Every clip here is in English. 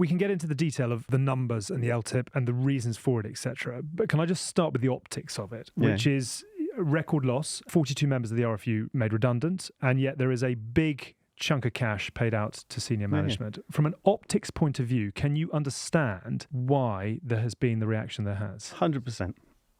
We can get into the detail of the numbers and the LTIP and the reasons for it, etc. But can I just start with the optics of it, which is record loss, 42 members of the RFU made redundant, and yet there is a big chunk of cash paid out to senior management. From an optics point of view, can you understand why there has been the reaction there has? 100%.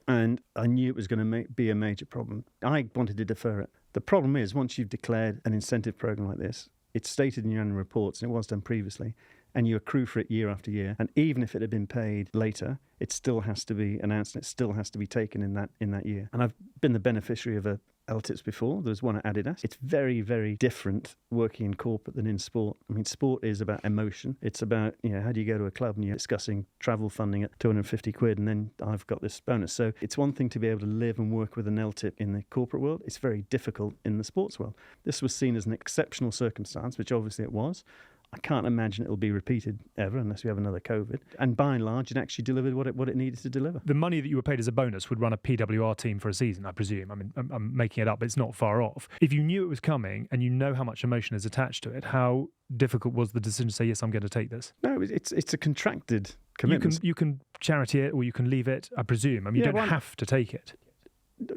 And I knew it was going to be a major problem. I wanted to defer it. The problem is, once you've declared an incentive program like this, it's stated in your annual reports, and it was done previously, and you accrue for it year after year. And even if it had been paid later, it still has to be announced, and it still has to be taken in that year. And I've been the beneficiary of a LTIPs before. There was one at Adidas. It's very, very different working in corporate than in sport. I mean, sport is about emotion. It's about, how do you go to a club and you're discussing travel funding at 250 quid and then I've got this bonus. So it's one thing to be able to live and work with an LTIP in the corporate world. It's very difficult in the sports world. This was seen as an exceptional circumstance, which obviously it was. I can't imagine it'll be repeated ever unless we have another COVID. And by and large, it actually delivered what it needed to deliver. The money that you were paid as a bonus would run a PWR team for a season, I presume. I mean, I'm making it up, but it's not far off. If you knew it was coming and you know how much emotion is attached to it, how difficult was the decision to say, yes, I'm going to take this? No, it's a contracted commitment. You can charity it or you can leave it, I presume. I mean, you don't have to take it.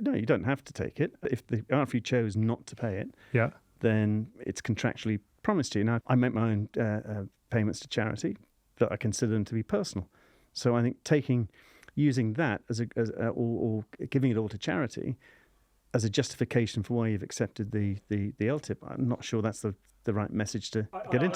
No, you don't have to take it. If the RFU chose not to pay it, then it's contractually promised to you. Now, I make my own payments to charity, but I consider them to be personal. So I think using that or giving it all to charity as a justification for why you've accepted the LTIP, I'm not sure that's the right message to get into.